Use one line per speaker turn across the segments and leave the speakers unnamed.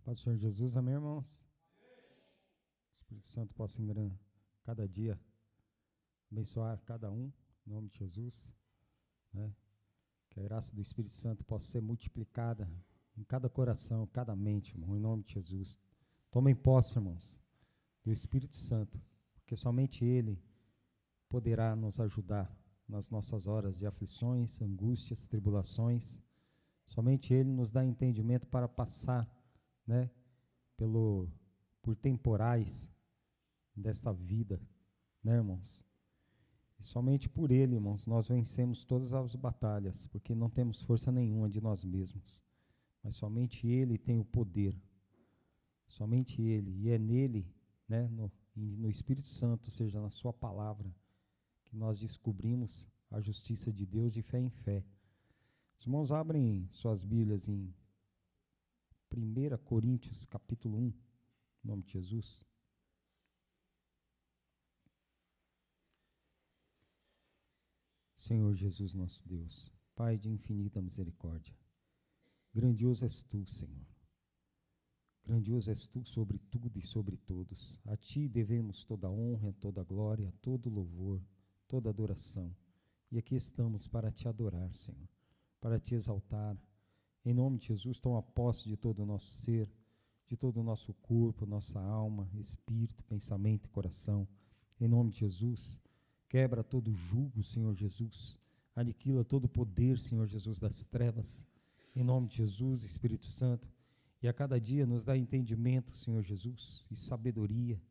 Paz do Senhor Jesus, amém, irmãos? O Espírito Santo possa cada dia abençoar cada um, em nome de Jesus, né? Que a graça do Espírito Santo possa ser multiplicada em cada coração, cada mente, irmão, em nome de Jesus. Tomem posse, irmãos, do Espírito Santo, porque somente Ele poderá nos ajudar nas nossas horas de aflições, angústias, tribulações. Somente Ele nos dá entendimento para passar, né, por temporais desta vida, né, irmãos? E somente por Ele, irmãos, nós vencemos todas as batalhas, porque não temos força nenhuma de nós mesmos, mas somente Ele tem o poder, somente Ele, e é nele, né, no Espírito Santo, ou seja, na sua palavra, que nós descobrimos a justiça de Deus de fé em fé. Os irmãos abrem suas Bíblias em 1 Coríntios, capítulo 1, em nome de Jesus. Senhor Jesus, nosso Deus, Pai de infinita misericórdia, grandioso és Tu, Senhor. Grandioso és Tu sobre tudo e sobre todos. A Ti devemos toda a honra, toda a glória, todo o louvor, toda a adoração. E aqui estamos para Te adorar, Senhor, para Te exaltar. Em nome de Jesus, toma posse de todo o nosso ser, de todo o nosso corpo, nossa alma, espírito, pensamento e coração. Em nome de Jesus, quebra todo jugo, Senhor Jesus. Aniquila todo o poder, Senhor Jesus, das trevas. Em nome de Jesus, Espírito Santo. E a cada dia nos dá entendimento, Senhor Jesus, e sabedoria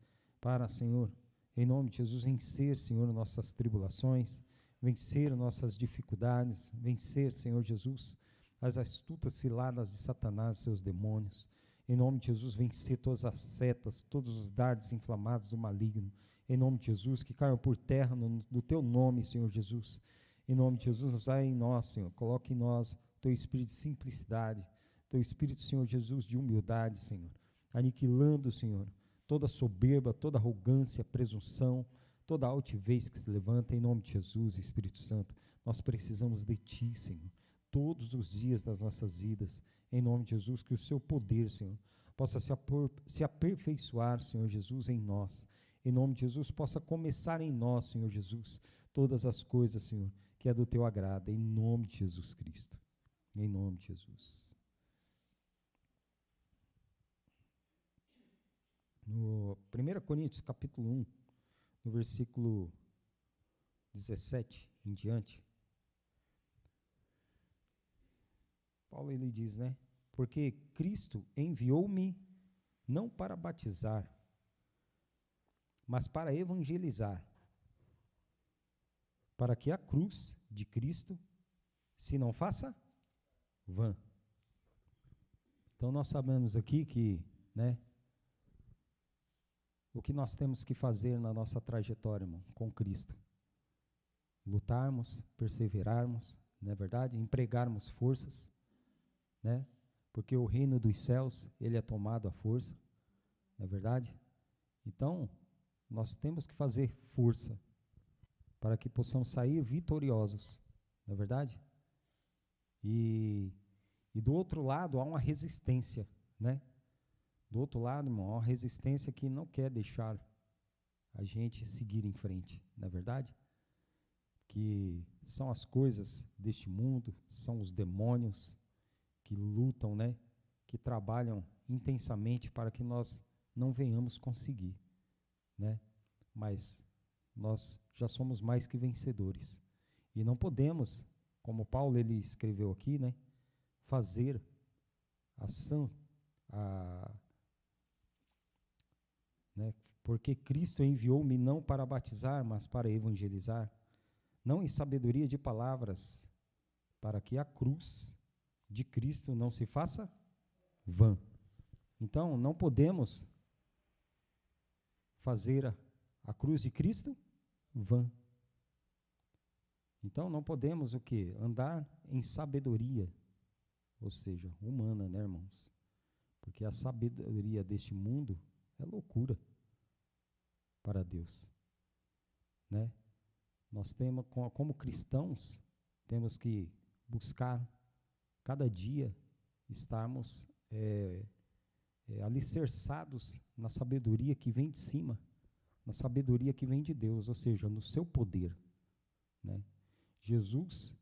para, Senhor, em nome de Jesus, vencer, Senhor, nossas tribulações, vencer nossas dificuldades, vencer, Senhor Jesus, as astutas ciladas de Satanás e seus demônios. Em nome de Jesus, vencer todas as setas, todos os dardos inflamados do maligno. Em nome de Jesus, que caiam por terra do Teu nome, Senhor Jesus. Em nome de Jesus, nos dá em nós, Senhor, coloque em nós Teu espírito de simplicidade, Teu espírito, Senhor Jesus, de humildade, Senhor, aniquilando, Senhor, toda soberba, toda arrogância, presunção, toda altivez que se levanta, em nome de Jesus, Espírito Santo. Nós precisamos de Ti, Senhor, todos os dias das nossas vidas, em nome de Jesus, que o Seu poder, Senhor, possa se aperfeiçoar, Senhor Jesus, em nós. Em nome de Jesus, possa começar em nós, Senhor Jesus, todas as coisas, Senhor, que é do Teu agrado, em nome de Jesus Cristo. Em nome de Jesus. No 1 Coríntios, capítulo 1, no versículo 17 em diante, Paulo ele diz, né? Porque Cristo enviou-me não para batizar, mas para evangelizar, para que a cruz de Cristo se não faça vã. Então nós sabemos aqui que, né, o que nós temos que fazer na nossa trajetória, irmão, com Cristo? Lutarmos, perseverarmos, não é verdade? Empregarmos forças, né? Porque o reino dos céus, ele é tomado à força, não é verdade? Então, nós temos que fazer força para que possamos sair vitoriosos, não é verdade? E do outro lado há uma resistência, né? Do outro lado, irmão, há uma resistência que não quer deixar a gente seguir em frente, não é verdade? Que são as coisas deste mundo, são os demônios que lutam, né? Que trabalham intensamente para que nós não venhamos conseguir, né? Mas nós já somos mais que vencedores. E não podemos, como Paulo ele escreveu aqui, né? Fazer ação, né? Porque Cristo enviou-me não para batizar, mas para evangelizar, não em sabedoria de palavras, para que a cruz de Cristo não se faça vã. Então, não podemos fazer a cruz de Cristo vã. Então, não podemos o quê? Andar em sabedoria, ou seja, humana, né, irmãos? Porque a sabedoria deste mundo é loucura para Deus, né? Nós temos, como cristãos, temos que buscar cada dia estarmos alicerçados na sabedoria que vem de cima, na sabedoria que vem de Deus, ou seja, no seu poder, né? Jesus,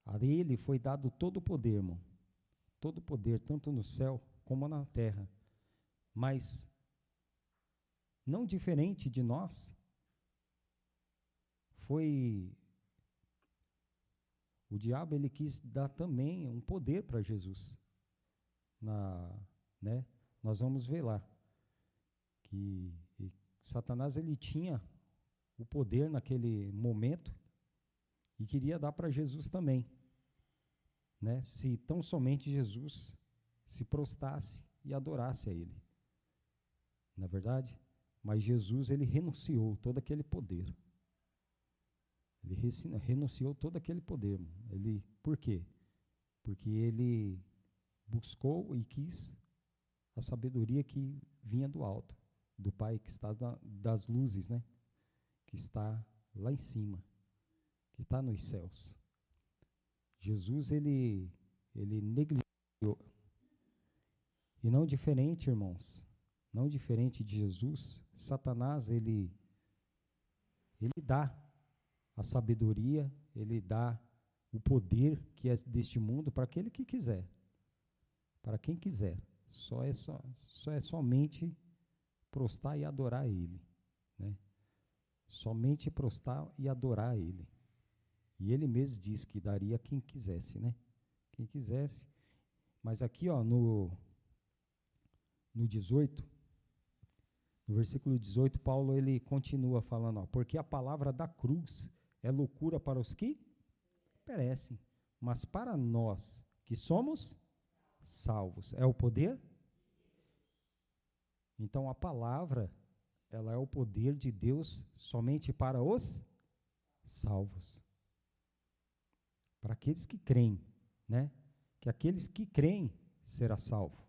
a ele foi dado todo o poder, irmão, todo o poder, tanto no céu como na terra, mas não diferente de nós, o diabo ele quis dar também um poder para Jesus, né? Nós vamos ver lá que Satanás ele tinha o poder naquele momento e queria dar para Jesus também, né? Se tão somente Jesus se prostrasse e adorasse a ele, não é verdade? Mas Jesus ele renunciou todo aquele poder. Ele renunciou todo aquele poder. Por quê? Porque ele buscou e quis a sabedoria que vinha do alto, do Pai que está das luzes, né? Que está lá em cima, que está nos céus. Jesus, ele negligenciou. E não diferente, irmãos, não diferente de Jesus, Satanás, ele dá a sabedoria, ele dá o poder que é deste mundo para aquele que quiser, para quem quiser. Só é somente prostrar e adorar ele, né? Somente prostrar e adorar ele. E ele mesmo diz que daria a quem quisesse, né? Quem quisesse. Mas aqui, ó, no 18, no versículo 18, Paulo ele continua falando, ó, porque a palavra da cruz é loucura para os que perecem, mas para nós que somos salvos, é o poder? Então a palavra, ela é o poder de Deus somente para os salvos. Para aqueles que creem, né? Que aqueles que creem será salvo.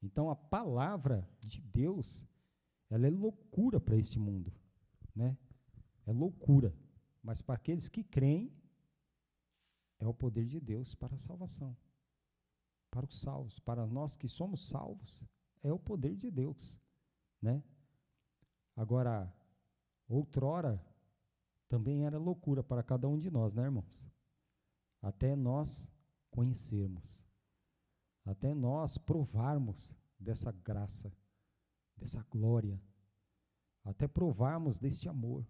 Então a palavra de Deus, ela é loucura para este mundo, né? É loucura, mas para aqueles que creem, é o poder de Deus para a salvação. Para os salvos, para nós que somos salvos, é o poder de Deus, né? Agora, outrora, também era loucura para cada um de nós, né, irmãos? Até nós conhecermos, até nós provarmos dessa graça, dessa glória, até provarmos deste amor,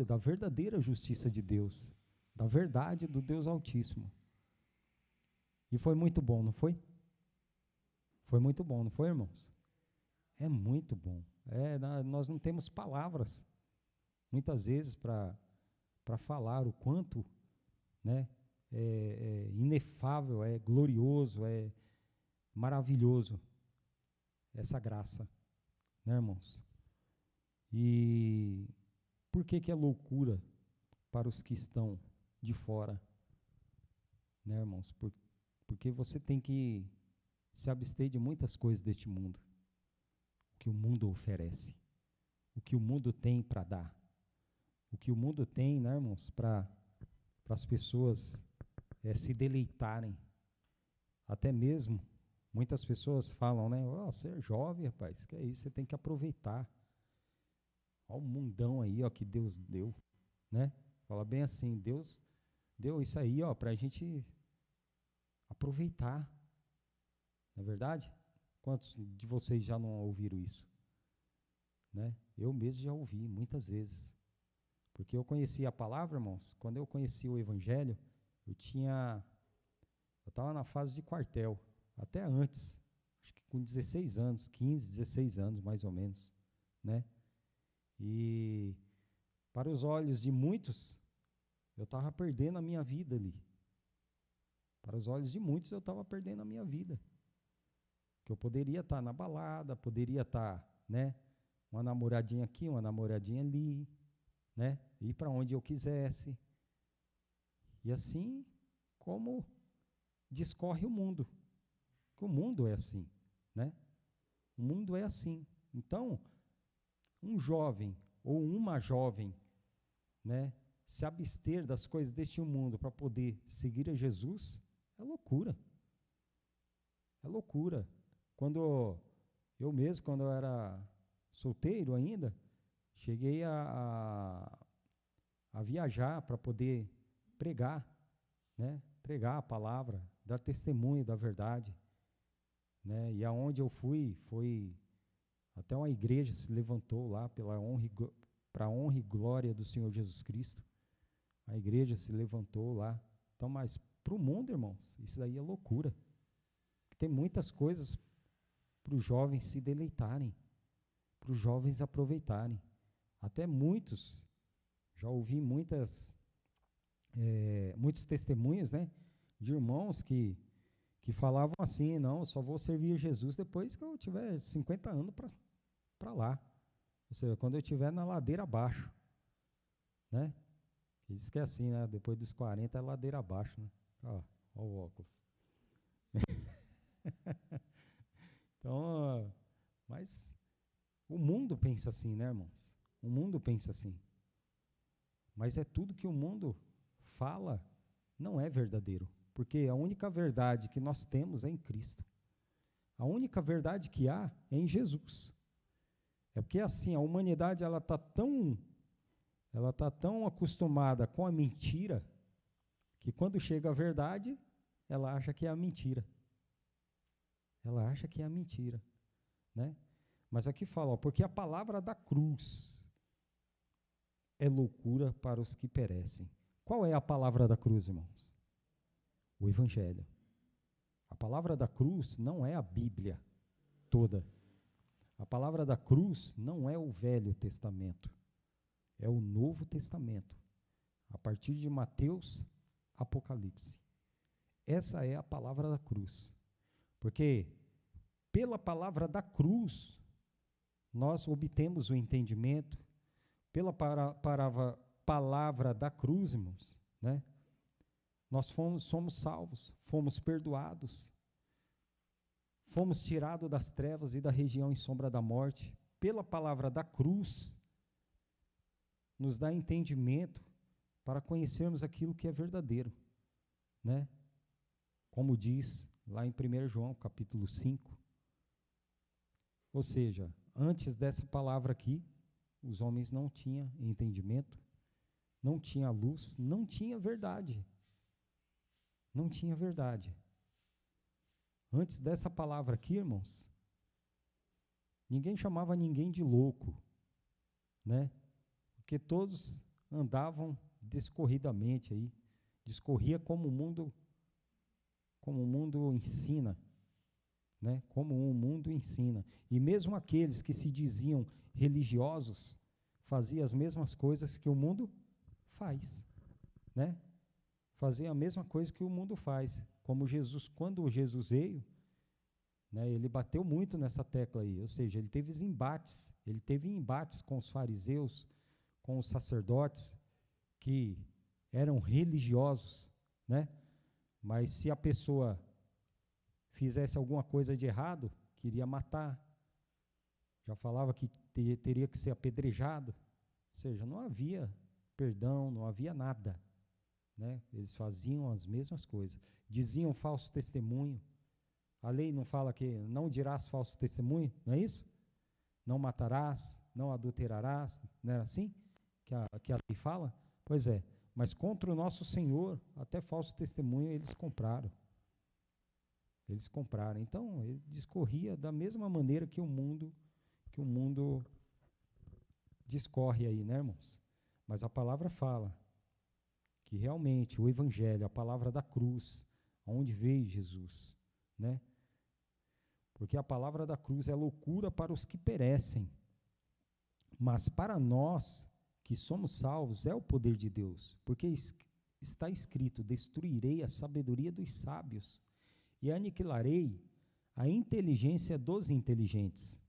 da verdadeira justiça de Deus, da verdade do Deus Altíssimo. E foi muito bom, não foi? Foi muito bom, não foi, irmãos? É muito bom. Nós não temos palavras, muitas vezes, para falar o quanto, né, é inefável, é glorioso, é maravilhoso essa graça, né, irmãos? E por que é loucura para os que estão de fora, né, irmãos? Porque você tem que se abster de muitas coisas deste mundo, o que o mundo oferece, o que o mundo tem para dar, o que o mundo tem, né, irmãos, para as pessoas se deleitarem. Até mesmo, muitas pessoas falam, né, você é jovem, rapaz, que é isso, você tem que aproveitar. Olha o mundão aí, ó, que Deus deu, né? Fala bem assim, Deus deu isso aí, ó, para a gente aproveitar. Não é verdade? Quantos de vocês já não ouviram isso? Né? Eu mesmo já ouvi muitas vezes. Porque eu conheci a palavra, irmãos, quando eu conheci o Evangelho, eu estava na fase de quartel, até antes, acho que com 16 anos, 15, 16 anos mais ou menos, né? E para os olhos de muitos, eu estava perdendo a minha vida ali. Para os olhos de muitos, eu estava perdendo a minha vida. Que eu poderia estar na balada, poderia estar, né, uma namoradinha aqui, uma namoradinha ali, né, ir para onde eu quisesse. E assim como discorre o mundo. Que o mundo é assim, né? O mundo é assim. Então, um jovem ou uma jovem, né, se abster das coisas deste mundo para poder seguir a Jesus, é loucura. É loucura. Quando quando eu era solteiro ainda, cheguei a viajar para poder pregar, né? Pregar a palavra, dar testemunho da verdade, né? E aonde eu fui, foi até uma igreja se levantou lá para a honra e glória do Senhor Jesus Cristo. A igreja se levantou lá. Então, mas para o mundo, irmãos, isso daí é loucura. Tem muitas coisas para os jovens se deleitarem, para os jovens aproveitarem. Até muitos, já ouvi muitos testemunhos, né, de irmãos que falavam assim: não, eu só vou servir Jesus depois que eu tiver 50 anos para lá. Ou seja, quando eu estiver na ladeira abaixo, né? Diz que é assim, né? Depois dos 40 é ladeira abaixo, né? Ó o óculos. Então, mas o mundo pensa assim, né, irmãos? O mundo pensa assim. Mas é tudo que o mundo fala não é verdadeiro. Porque a única verdade que nós temos é em Cristo. A única verdade que há é em Jesus. É porque assim, a humanidade ela está tão acostumada com a mentira que quando chega a verdade, ela acha que é a mentira. Ela acha que é a mentira, né? Mas aqui fala, ó, porque a palavra da cruz é loucura para os que perecem. Qual é a palavra da cruz, irmãos? O Evangelho. A palavra da cruz não é a Bíblia toda. A palavra da cruz não é o Velho Testamento. É o Novo Testamento. A partir de Mateus, Apocalipse. Essa é a palavra da cruz. Porque pela palavra da cruz, nós obtemos o entendimento. Pela palavra da cruz, irmãos, né? Nós somos salvos, fomos perdoados, fomos tirados das trevas e da região em sombra da morte. Pela palavra da cruz, nos dá entendimento para conhecermos aquilo que é verdadeiro, né? Como diz lá em 1 João, capítulo 5. Ou seja, antes dessa palavra aqui, os homens não tinham entendimento, não tinha luz, não tinha verdade. Não tinha verdade. Antes dessa palavra aqui, irmãos, ninguém chamava ninguém de louco, né? Porque todos andavam descorridamente aí, discorria como o mundo ensina, né? Como o mundo ensina. E mesmo aqueles que se diziam religiosos faziam as mesmas coisas que o mundo faz, né? Faziam a mesma coisa que o mundo faz. Como Jesus, quando Jesus veio, né, ele bateu muito nessa tecla aí, ou seja, ele teve embates com os fariseus, com os sacerdotes, que eram religiosos, né? Mas se a pessoa fizesse alguma coisa de errado, queria matar. Já falava que teria que ser apedrejado. Ou seja, não havia perdão, não havia nada, né? Eles faziam as mesmas coisas. Diziam falso testemunho. A lei não fala que não dirás falso testemunho, não é isso? Não matarás, não adulterarás, não é assim que a lei fala? Pois é, mas contra o nosso Senhor, até falso testemunho eles compraram. Eles compraram. Então, ele discorria da mesma maneira que o mundo discorre aí, né, irmãos? Mas a palavra fala que realmente o Evangelho, a palavra da cruz, onde veio Jesus, né? Porque a palavra da cruz é loucura para os que perecem, mas para nós que somos salvos é o poder de Deus, porque está escrito: destruirei a sabedoria dos sábios e aniquilarei a inteligência dos inteligentes.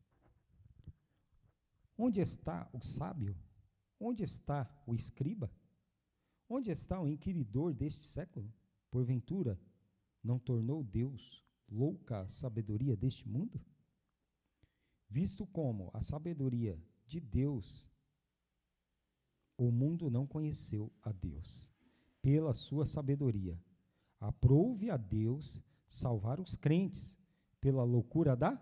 Onde está o sábio? Onde está o escriba? Onde está o inquiridor deste século? Porventura, não tornou Deus louca a sabedoria deste mundo? Visto como a sabedoria de Deus, o mundo não conheceu a Deus. Pela sua sabedoria, aprouve a Deus salvar os crentes Pela loucura da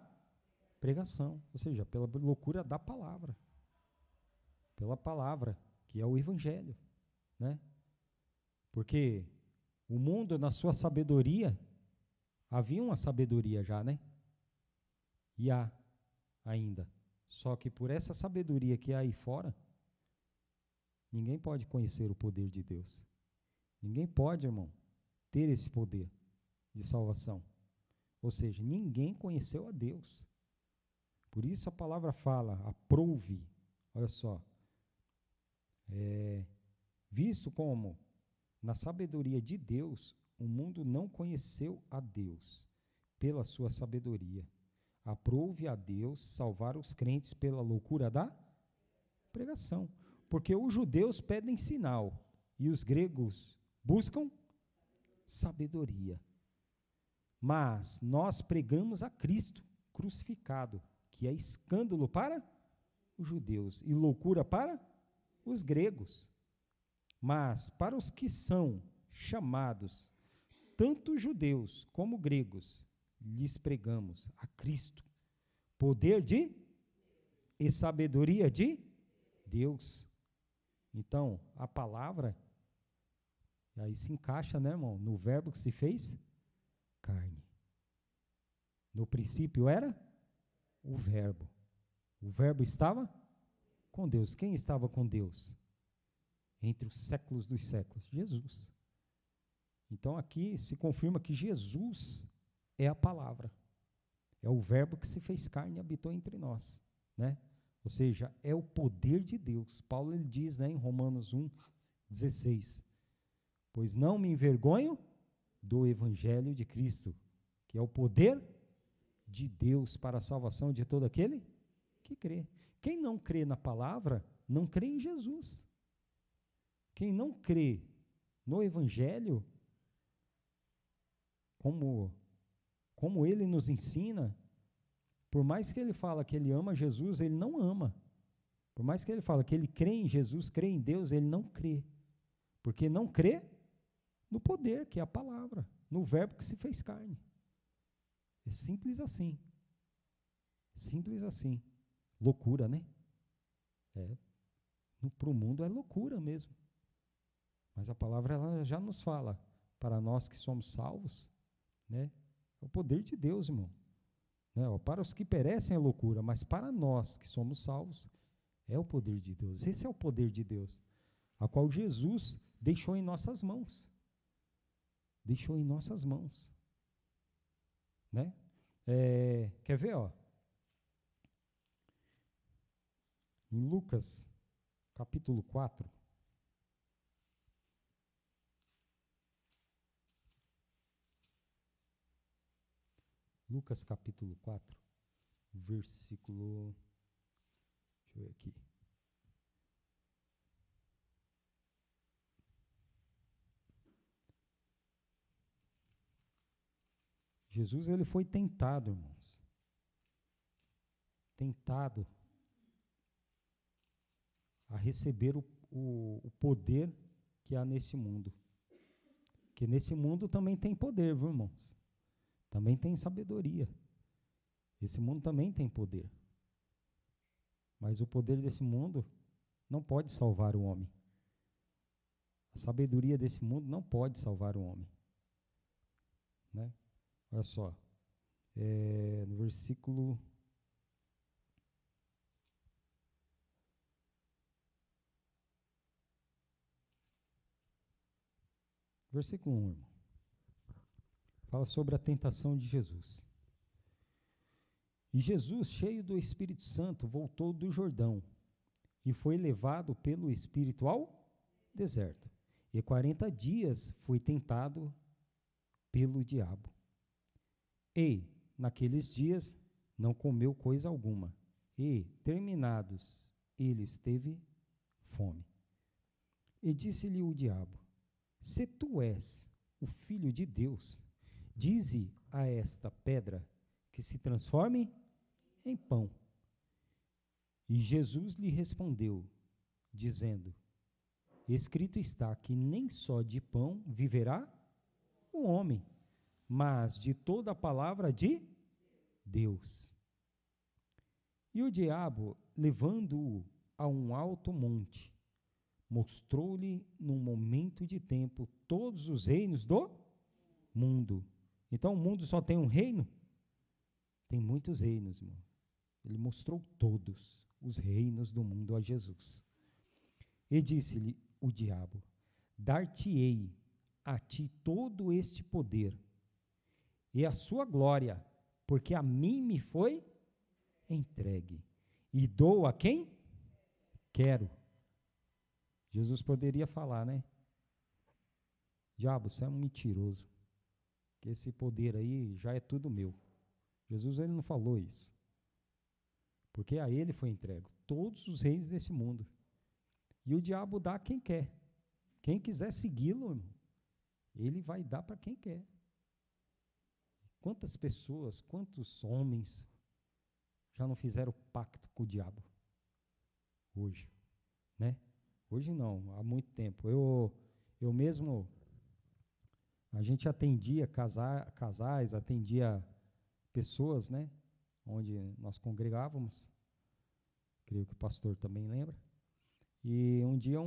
pregação, ou seja, pela loucura da palavra. Pela palavra, que é o evangelho, né? Porque o mundo, na sua sabedoria, havia uma sabedoria já, né? E há ainda. Só que por essa sabedoria que há aí fora, ninguém pode conhecer o poder de Deus. Ninguém pode, irmão, ter esse poder de salvação. Ou seja, ninguém conheceu a Deus. Por isso a palavra fala, aprove, olha só, visto como, na sabedoria de Deus, o mundo não conheceu a Deus pela sua sabedoria. Aprove a Deus salvar os crentes pela loucura da pregação. Porque os judeus pedem sinal e os gregos buscam sabedoria. Mas nós pregamos a Cristo crucificado, que é escândalo para os judeus e loucura para os gregos. Mas para os que são chamados, tanto judeus como gregos, lhes pregamos a Cristo, poder de e sabedoria de Deus. Então, a palavra, aí se encaixa, né, irmão, no verbo que se fez carne. No princípio era o verbo. O verbo estava com Deus. Quem estava com Deus? Entre os séculos dos séculos? Jesus. Então aqui se confirma que Jesus é a palavra. É o verbo que se fez carne e habitou entre nós, né? Ou seja, é o poder de Deus. Paulo ele diz, né, em Romanos 1:16, pois não me envergonho do evangelho de Cristo, que é o poder de Deus para a salvação de todo aquele que crê. Quem não crê na palavra, não crê em Jesus. Quem não crê no evangelho, como ele nos ensina, por mais que ele fala que ele ama Jesus, ele não ama. Por mais que ele fala que ele crê em Jesus, crê em Deus, ele não crê. Porque não crê no poder, que é a palavra, no verbo que se fez carne. É simples assim. Simples assim. Loucura, né? Para o mundo é loucura mesmo. Mas a palavra ela já nos fala, para nós que somos salvos, né? É o poder de Deus, irmão. Né? Para os que perecem é loucura, mas para nós que somos salvos, é o poder de Deus. Esse é o poder de Deus, a qual Jesus deixou em nossas mãos. Deixou em nossas mãos. Né? Quer ver, ó? Em Lucas, capítulo 4. Lucas, capítulo 4, versículo... Deixa eu ver aqui. Jesus, ele foi tentado, irmãos. Tentado a receber o poder que há nesse mundo. Porque nesse mundo também tem poder, viu, irmãos? Também tem sabedoria. Esse mundo também tem poder. Mas o poder desse mundo não pode salvar o homem. A sabedoria desse mundo não pode salvar o homem. Né? Olha só. No versículo... Versículo 1, irmão. Fala sobre a tentação de Jesus. E Jesus, cheio do Espírito Santo, voltou do Jordão e foi levado pelo Espírito ao deserto. E 40 dias foi tentado pelo diabo. E, naqueles dias, não comeu coisa alguma. E, terminados, eles teve fome. E disse-lhe o diabo: se tu és o Filho de Deus, dize a esta pedra que se transforme em pão. E Jesus lhe respondeu, dizendo: escrito está que nem só de pão viverá o homem, mas de toda a palavra de Deus. E o diabo, levando-o a um alto monte, mostrou-lhe num momento de tempo todos os reinos do mundo. Então o mundo só tem um reino? Tem muitos reinos, irmão. Ele mostrou todos os reinos do mundo a Jesus. E disse-lhe o diabo: dar-te-ei a ti todo este poder e a sua glória, porque a mim me foi entregue, e dou a quem quero. Jesus poderia falar, né? Diabo, você é um mentiroso, que esse poder aí já é tudo meu. Jesus, ele não falou isso, porque a ele foi entregue todos os reis desse mundo. E o diabo dá a quem quer. Quem quiser segui-lo, irmão, ele vai dar para quem quer. Quantas pessoas, quantos homens já não fizeram pacto com o diabo? Hoje, né? Hoje não, há muito tempo. Eu mesmo, a gente atendia casais, atendia pessoas, né? Onde nós congregávamos. Creio que o pastor também lembra. E um dia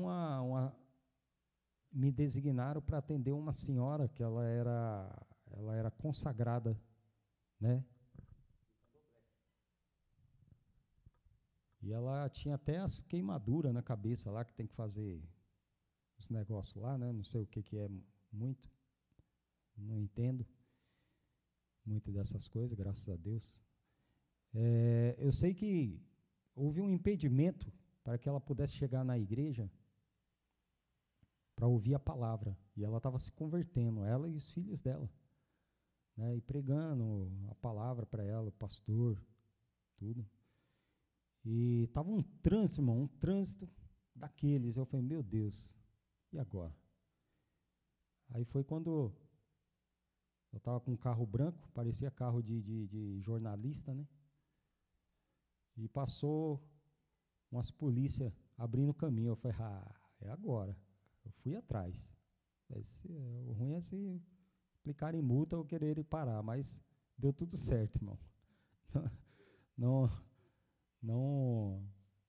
me designaram para atender uma senhora que ela era consagrada, né? E ela tinha até as queimaduras na cabeça lá, que tem que fazer os negócios lá, né? Não sei o que é muito, não entendo muito dessas coisas, graças a Deus. Eu sei que houve um impedimento para que ela pudesse chegar na igreja para ouvir a palavra. E ela estava se convertendo, ela e os filhos dela, né? E pregando a palavra para ela, o pastor, tudo. E estava um trânsito, irmão, um trânsito daqueles. Eu falei, meu Deus, e agora? Aí foi quando eu estava com um carro branco, parecia carro de jornalista, né? E passou umas polícias abrindo caminho. Eu falei, é agora. Eu fui atrás. O ruim é se aplicarem multa ou quererem parar, mas deu tudo certo, irmão. Não,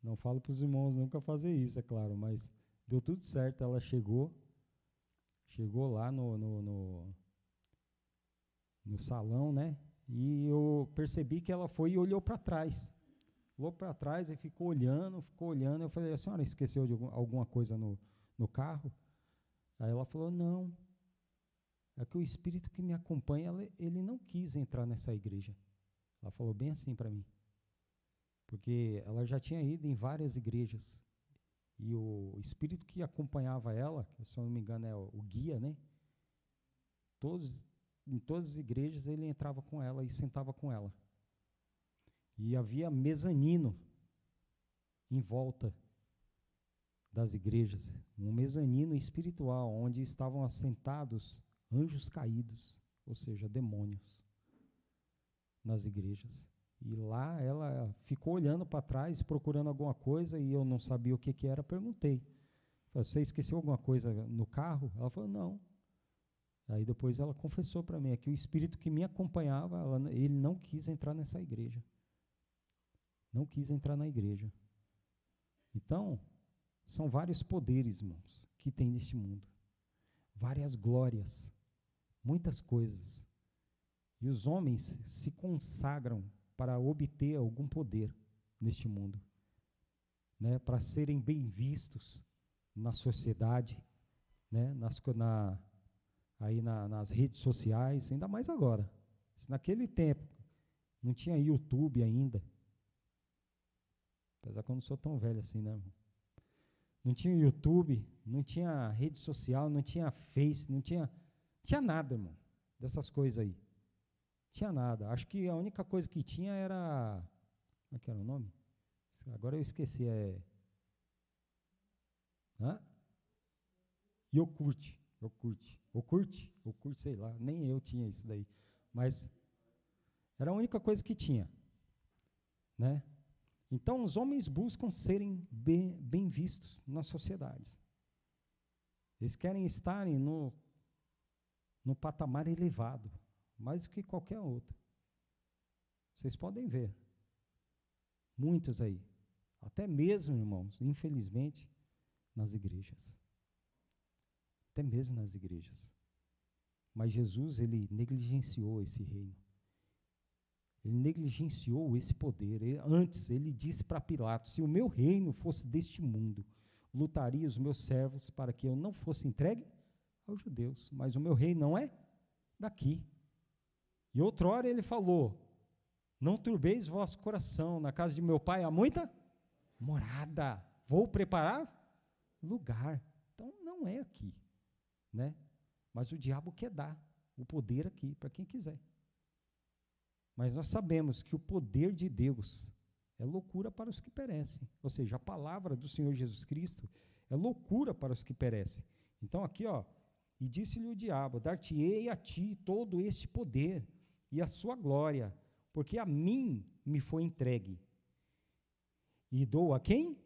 não falo para os irmãos nunca fazer isso, é claro, mas deu tudo certo. Ela chegou lá no salão, né? E eu percebi que ela foi e olhou para trás. Olhou para trás e ficou olhando. Eu falei, a senhora esqueceu de alguma coisa no carro? Aí ela falou, não. É que o espírito que me acompanha, ele não quis entrar nessa igreja. Ela falou bem assim para mim. Porque ela já tinha ido em várias igrejas. E o espírito que acompanhava ela, que se eu não me engano é o guia, né? Em todas as igrejas ele entrava com ela e sentava com ela. E havia mezanino em volta das igrejas, um mezanino espiritual, onde estavam assentados anjos caídos, ou seja, demônios, nas igrejas. E lá ela ficou olhando para trás, procurando alguma coisa, e eu não sabia o que era, perguntei. Falei, você esqueceu alguma coisa no carro? Ela falou, não. Aí depois ela confessou para mim, que o espírito que me acompanhava, ele não quis entrar nessa igreja. Não quis entrar na igreja. Então, são vários poderes, irmãos, que tem neste mundo. Várias glórias, muitas coisas. E os homens se consagram para obter algum poder neste mundo, né? Para serem bem vistos na sociedade, né? Nas redes sociais, ainda mais agora. Se naquele tempo não tinha YouTube ainda, apesar que eu não sou tão velho assim, né, irmão? Não tinha YouTube, não tinha rede social, não tinha Face, não tinha nada, irmão, dessas coisas aí. Tinha nada. Acho que a única coisa que tinha era... Como é que era o nome? Agora eu esqueci. Yogurt, sei lá. Nem eu tinha isso daí. Mas era a única coisa que tinha, né? Então, os homens buscam serem bem vistos nas sociedades. Eles querem estarem no patamar elevado, mais do que qualquer outro. Vocês podem ver. Muitos aí. Até mesmo, irmãos, infelizmente, nas igrejas. Até mesmo nas igrejas. Mas Jesus, ele negligenciou esse reino. Ele negligenciou esse poder. Antes, ele disse para Pilatos, se o meu reino fosse deste mundo, lutaria os meus servos para que eu não fosse entregue aos judeus. Mas o meu reino não é daqui. E outrora ele falou, não turbeis o vosso coração, na casa de meu pai há muita morada. Vou preparar lugar. Então, não é aqui, né? Mas o diabo quer dar o poder aqui para quem quiser. Mas nós sabemos que o poder de Deus é loucura para os que perecem. Ou seja, a palavra do Senhor Jesus Cristo é loucura para os que perecem. Então aqui, ó, e disse-lhe o diabo, dar-te-ei a ti todo este poder e a sua glória, porque a mim me foi entregue. E dou a quem?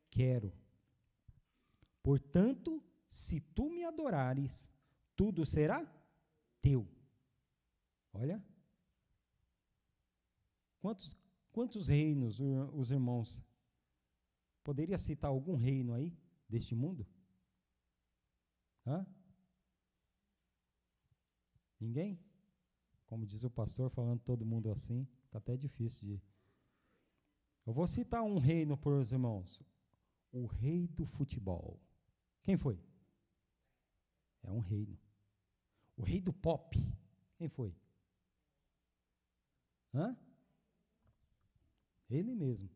Quero. Portanto, se tu me adorares, tudo será teu. Olha. Quantos reinos os irmãos? Poderia citar algum reino aí deste mundo? Hã? Ninguém? Como diz o pastor, falando todo mundo assim, fica até difícil de... Eu vou citar um reino para os irmãos. O rei do futebol. Quem foi? É um reino. O rei do pop. Quem foi? Hã? Ele mesmo.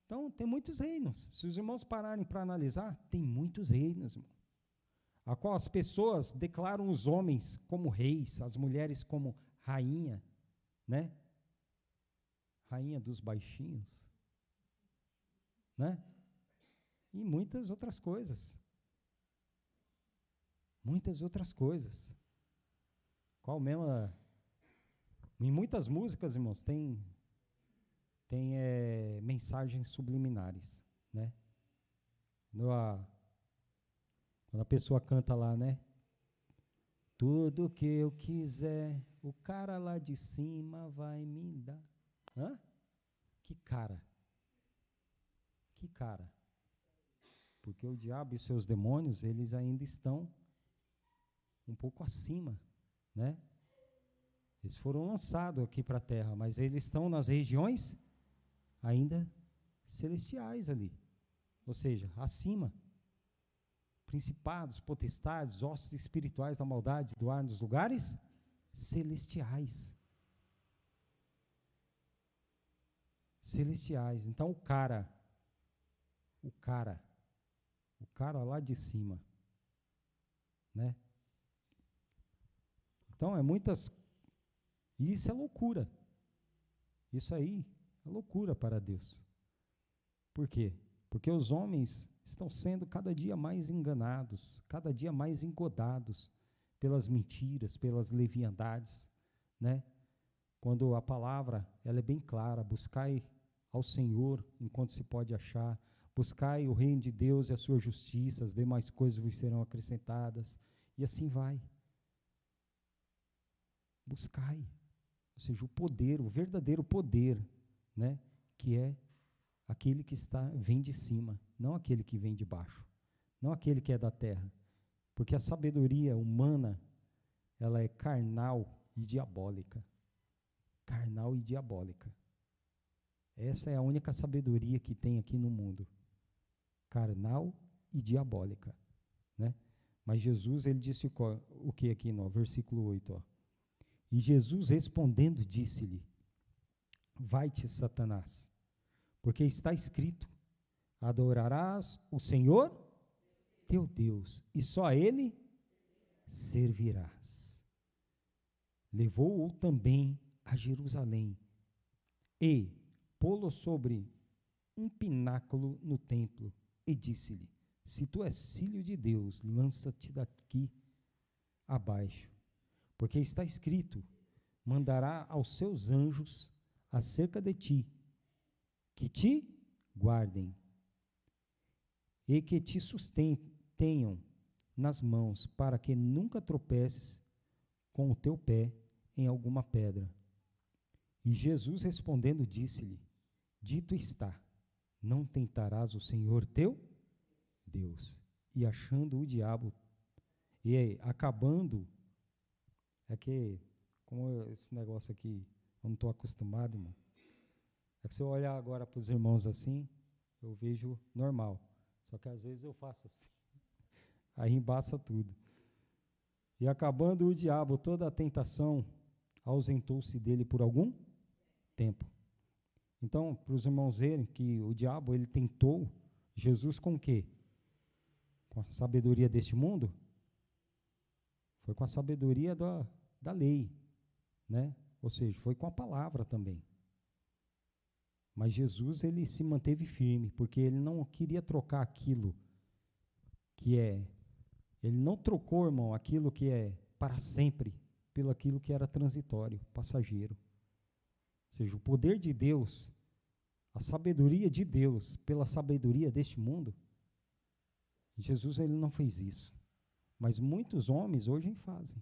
Então, tem muitos reinos. Se os irmãos pararem para analisar, tem muitos reinos, irmão, a qual as pessoas declaram os homens como reis, as mulheres como rainha, né? Rainha dos baixinhos, né? E muitas outras coisas. Muitas outras coisas. Qual mesmo? Em muitas músicas, irmãos, tem mensagens subliminares, né? Quando a pessoa canta lá, né? Tudo que eu quiser, o cara lá de cima vai me dar. Hã? Que cara? Que cara? Porque o diabo e seus demônios, eles ainda estão um pouco acima, né? Eles foram lançados aqui para a terra, mas eles estão nas regiões ainda celestiais ali, ou seja, acima. Principados, potestades, ossos espirituais da maldade do ar nos lugares celestiais. Celestiais. Então o cara lá de cima, né? Então isso é loucura. Isso aí é loucura para Deus. Por quê? Porque os homens estão sendo cada dia mais enganados, cada dia mais engodados pelas mentiras, pelas leviandades, né? Quando a palavra, ela é bem clara, buscai ao Senhor enquanto se pode achar, buscai o reino de Deus e a sua justiça, as demais coisas vos serão acrescentadas, e assim vai. Buscai, ou seja, o poder, o verdadeiro poder, né? Que é aquele que vem de cima, não aquele que vem de baixo, não aquele que é da terra, porque a sabedoria humana, ela é carnal e diabólica. Carnal e diabólica. Essa é a única sabedoria que tem aqui no mundo. Carnal e diabólica, né? Mas Jesus, ele disse o que aqui no versículo 8, ó. E Jesus respondendo disse-lhe, vai-te, Satanás, porque está escrito, adorarás o Senhor teu Deus, e só a Ele servirás. Levou-o também a Jerusalém, e pô-lo sobre um pináculo no templo, e disse-lhe, se tu és filho de Deus, lança-te daqui abaixo, porque está escrito, mandará aos seus anjos acerca de ti, que te guardem, e que te sustenham nas mãos, para que nunca tropeces com o teu pé em alguma pedra. E Jesus respondendo disse-lhe: Dito está, não tentarás o Senhor teu Deus. E achando o diabo, acabando, é que, esse negócio aqui, eu não estou acostumado, irmão. É que se eu olhar agora para os irmãos assim, eu vejo normal. Só que às vezes eu faço assim. Aí embaça tudo. E acabando o diabo toda a tentação, ausentou-se dele por algum tempo. Então, para os irmãos verem que o diabo, ele tentou Jesus com o quê? Com a sabedoria deste mundo? Foi com a sabedoria da lei, né? Ou seja, foi com a palavra também. Mas Jesus, ele se manteve firme, porque ele não queria trocar aquilo que é. Ele não trocou, irmão, aquilo que é para sempre, pelo aquilo que era transitório, passageiro. Ou seja, o poder de Deus, a sabedoria de Deus, pela sabedoria deste mundo, Jesus, ele não fez isso. Mas muitos homens hoje fazem.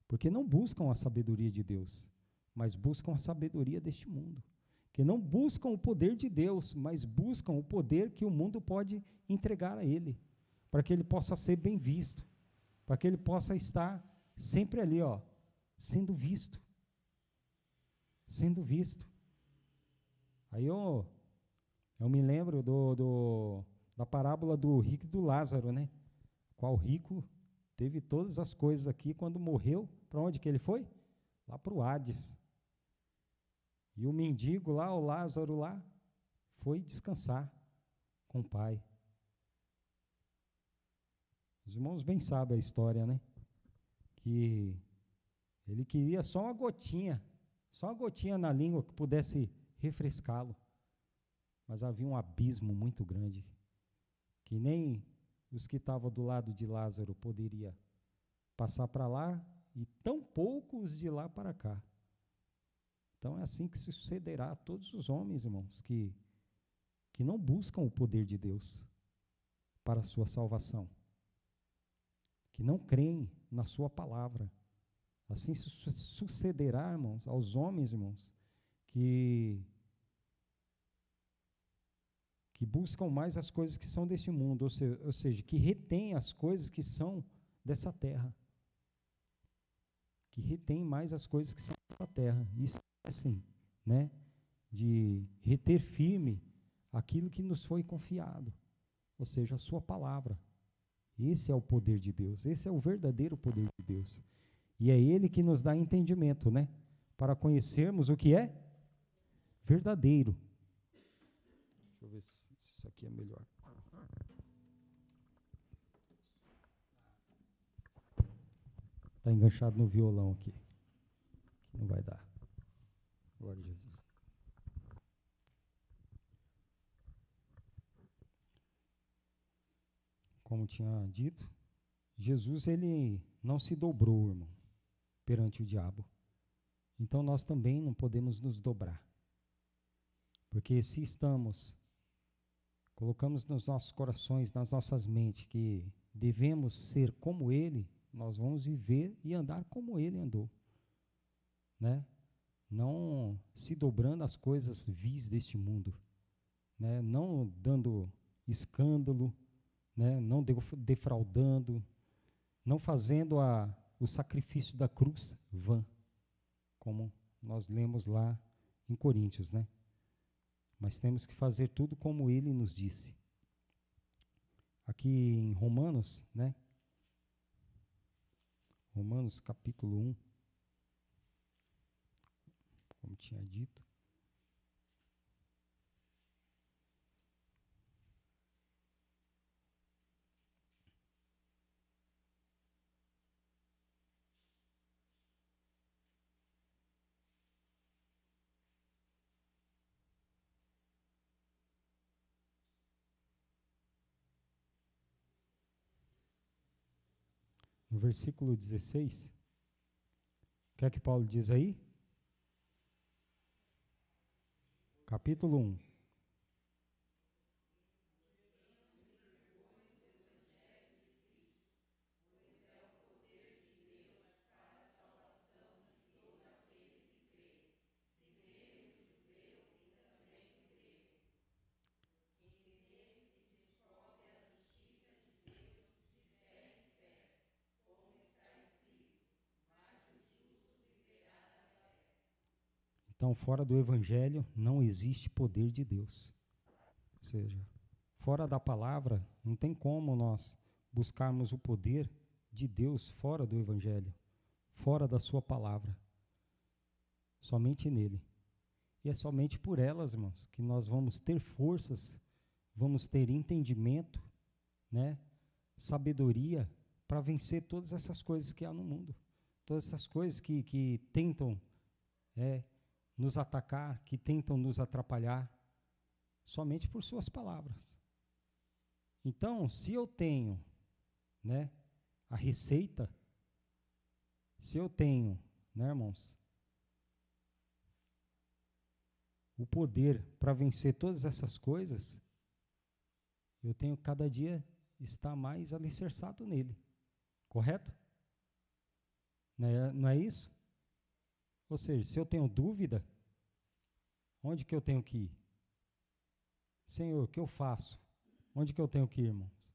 Porque não buscam a sabedoria de Deus, mas buscam a sabedoria deste mundo. Que não buscam o poder de Deus, mas buscam o poder que o mundo pode entregar a ele, para que ele possa ser bem visto, para que ele possa estar sempre ali, ó, sendo visto. Sendo visto. Aí eu me lembro da parábola do rico e do Lázaro, né? Qual rico teve todas as coisas aqui, quando morreu, para onde que ele foi? Lá para o Hades. E o mendigo lá, o Lázaro lá, foi descansar com o pai. Os irmãos bem sabem a história, né? Que ele queria só uma gotinha na língua que pudesse refrescá-lo. Mas havia um abismo muito grande, que nem os que estavam do lado de Lázaro poderia passar para lá, e tão pouco os de lá para cá. Então é assim que se sucederá a todos os homens, irmãos, que não buscam o poder de Deus para a sua salvação, que não creem na sua palavra. Assim se sucederá, irmãos, aos homens, irmãos, que buscam mais as coisas que são deste mundo, ou seja, que retêm as coisas que são dessa terra. Que retêm mais as coisas que são dessa terra. E esquecem, né, de reter firme aquilo que nos foi confiado, ou seja, a sua palavra. Esse é o poder de Deus, esse é o verdadeiro poder de Deus. E é Ele que nos dá entendimento, né, para conhecermos o que é verdadeiro. Deixa eu ver se isso aqui é melhor. Está enganchado no violão aqui. Não vai dar. Glória a Jesus. Como tinha dito, Jesus, ele não se dobrou, irmão, perante o diabo. Então nós também não podemos nos dobrar. Porque se colocamos nos nossos corações, nas nossas mentes, que devemos ser como ele, nós vamos viver e andar como ele andou, né? Não se dobrando às coisas vis deste mundo, né? Não dando escândalo, né? Não defraudando, não fazendo o sacrifício da cruz vã, como nós lemos lá em Coríntios, né? Mas temos que fazer tudo como ele nos disse. Aqui em Romanos, né? Romanos capítulo 1, como tinha dito. No versículo 16, o que é que Paulo diz aí? Capítulo 1. Então, fora do Evangelho, não existe poder de Deus. Ou seja, fora da palavra, não tem como nós buscarmos o poder de Deus fora do Evangelho, fora da sua palavra. Somente nele. E é somente por elas, irmãos, que nós vamos ter forças, vamos ter entendimento, né, sabedoria para vencer todas essas coisas que há no mundo. Todas essas coisas que tentam nos atacar, que tentam nos atrapalhar, somente por suas palavras. Então, se eu tenho, né, a receita, se eu tenho, né, irmãos, o poder para vencer todas essas coisas, eu tenho cada dia estar mais alicerçado nele. Correto? Não é isso? Ou seja, se eu tenho dúvida, onde que eu tenho que ir? Senhor, o que eu faço? Onde que eu tenho que ir, irmãos?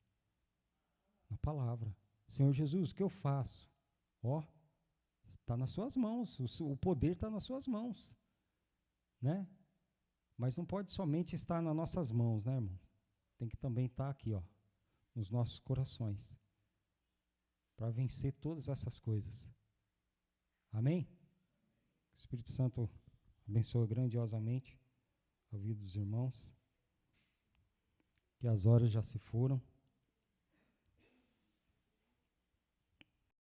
Na palavra. Senhor Jesus, o que eu faço? Está nas suas mãos, o poder está nas suas mãos, né? Mas não pode somente estar nas nossas mãos, né, irmão? Tem que também estar aqui, nos nossos corações, para vencer todas essas coisas. Amém? O Espírito Santo abençoe grandiosamente a vida dos irmãos, que as horas já se foram.